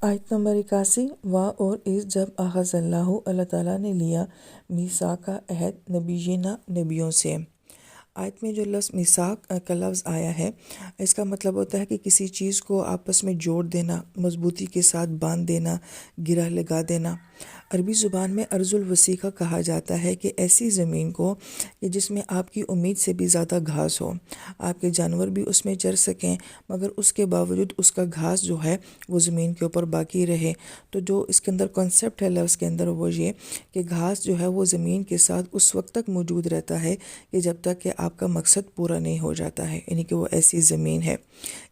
آیت نمبر 81 اور اس جب اخذ اللہ تعالیٰ نے لیا میثاق کا عہد نبینا نبیوں سے۔ آیت میں جو لفظ میثاق کا لفظ آیا ہے، اس کا مطلب ہوتا ہے کہ کسی چیز کو آپس میں جوڑ دینا، مضبوطی کے ساتھ باندھ دینا، گرہ لگا دینا۔ عربی زبان میں ارض الوسیقہ کہا جاتا ہے کہ ایسی زمین کو کہ جس میں آپ کی امید سے بھی زیادہ گھاس ہو، آپ کے جانور بھی اس میں چر سکیں، مگر اس کے باوجود اس کا گھاس جو ہے وہ زمین کے اوپر باقی رہے۔ تو جو اس کے اندر کانسیپٹ ہے لفظ کے اندر وہ یہ کہ گھاس جو ہے وہ زمین کے ساتھ اس وقت تک موجود رہتا ہے کہ جب تک کہ آپ کا مقصد پورا نہیں ہو جاتا ہے، یعنی کہ وہ ایسی زمین ہے۔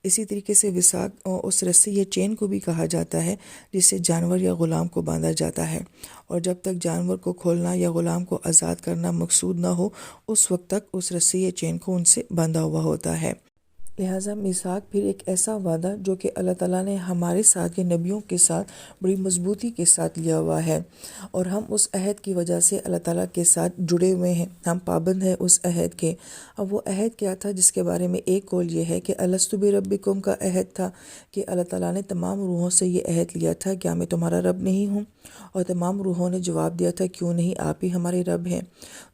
اسی طریقے سے وثاق اس رسی یا چین کو بھی کہا جاتا ہے جس سے جانور یا غلام کو باندھا جاتا ہے، اور جب تک جانور کو کھولنا یا غلام کو آزاد کرنا مقصود نہ ہو اس وقت تک اس رسی یا چین کو ان سے باندھا ہوا ہوتا ہے۔ لہٰذا میثاق پھر ایک ایسا وعدہ جو کہ اللہ تعالیٰ نے ہمارے ساتھ یا نبیوں کے ساتھ بڑی مضبوطی کے ساتھ لیا ہوا ہے، اور ہم اس عہد کی وجہ سے اللہ تعالیٰ کے ساتھ جڑے ہوئے ہیں، ہم پابند ہیں اس عہد کے۔ اب وہ عہد کیا تھا جس کے بارے میں ایک قول یہ ہے کہ الست بربکم کا عہد تھا کہ اللہ تعالیٰ نے تمام روحوں سے یہ عہد لیا تھا کیا میں تمہارا رب نہیں ہوں، اور تمام روحوں نے جواب دیا تھا کیوں نہیں، آپ ہی ہمارے رب ہیں۔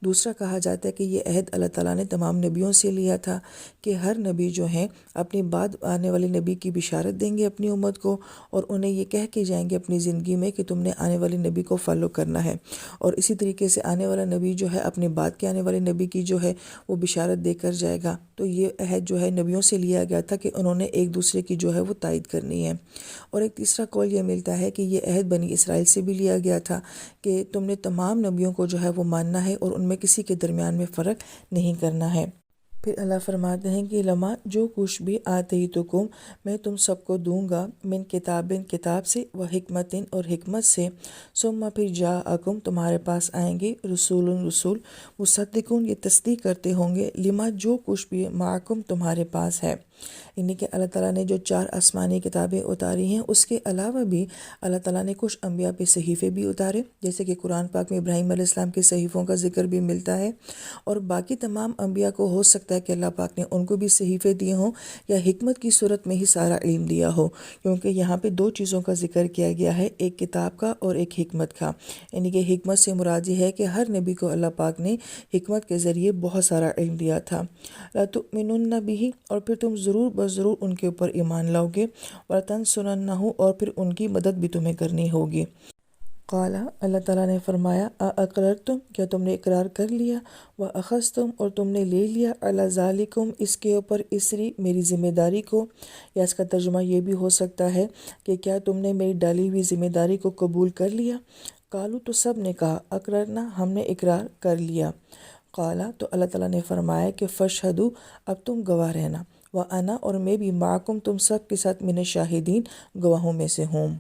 دوسرا کہا جاتا ہے کہ یہ عہد اللہ تعالیٰ نے تمام نبیوں سے لیا تھا کہ ہر نبی جو ہیں اپنے بعد آنے والے نبی کی بشارت دیں گے اپنی امت کو، اور انہیں یہ کہہ کے جائیں گے اپنی زندگی میں کہ تم نے آنے والے نبی کو فالو کرنا ہے، اور اسی طریقے سے آنے والا نبی جو ہے اپنے بعد کے آنے والے نبی کی جو ہے وہ بشارت دے کر جائے گا۔ تو یہ عہد جو ہے نبیوں سے لیا گیا تھا کہ انہوں نے ایک دوسرے کی جو ہے وہ تائید کرنی ہے۔ اور ایک تیسرا قول یہ ملتا ہے کہ یہ عہد بنی اسرائیل سے بھی لیا گیا تھا کہ تم نے تمام نبیوں کو جو ہے وہ ماننا ہے اور ان میں کسی کے درمیان میں فرق نہیں کرنا ہے۔ پھر اللہ فرماتے ہیں کہ لما جو کچھ بھی آتیتکم میں تم سب کو دوں گا، من کتاب سے، و حکمتن اور حکمت سے، ثم پھر جاءکم تمہارے پاس آئیں گے رسول مصدقون یہ تصدیق کرتے ہوں گے، لما جو کچھ بھی معکم تمہارے پاس ہے، یعنی کہ اللہ تعالیٰ نے جو 4 آسمانی کتابیں اتاری ہیں اس کے علاوہ بھی اللہ تعالیٰ نے کچھ انبیاء پہ صحیفے بھی اتارے، جیسے کہ قرآن پاک میں ابراہیم علیہ السلام کے صحیفوں کا ذکر بھی ملتا ہے، اور باقی تمام انبیاء کو ہو سکتا ہے کہ اللہ پاک نے ان کو بھی صحیفے دیے ہوں یا حکمت کی صورت میں ہی سارا علم دیا ہو، کیونکہ یہاں پہ 2 چیزوں کا ذکر کیا گیا ہے، ایک کتاب کا اور ایک حکمت کا، یعنی کہ حکمت سے مراد یہ ہے کہ ہر نبی کو اللہ پاک نے حکمت کے ذریعے بہت سارا علم دیا تھا۔ لَتُؤْمِنُنَّ بِهِ اور پھر تم ضرور بضرور ان کے اوپر ایمان لاؤ گے، وَلَتَنْصُرَنَّهُ اور پھر ان کی مدد بھی تمہیں کرنی ہوگی۔ قال اللہ تعالیٰ نے فرمایا اقررتم کیا تم نے اقرار کر لیا، واخذتم اور تم نے لے لیا، علی ذالکم اس کے اوپر، اسری میری ذمہ داری کو، یا اس کا ترجمہ یہ بھی ہو سکتا ہے کہ کیا تم نے میری ڈالی ہوئی ذمہ داری کو قبول کر لیا۔ قالو تو سب نے کہا اقررنا ہم نے اقرار کر لیا۔ قالا تو اللہ تعالیٰ نے فرمایا کہ فاشہدوا اب تم گواہ رہنا، وانا اور میں بھی معکم تم سب کے ساتھ من الشاہدین گواہوں میں سے ہوں۔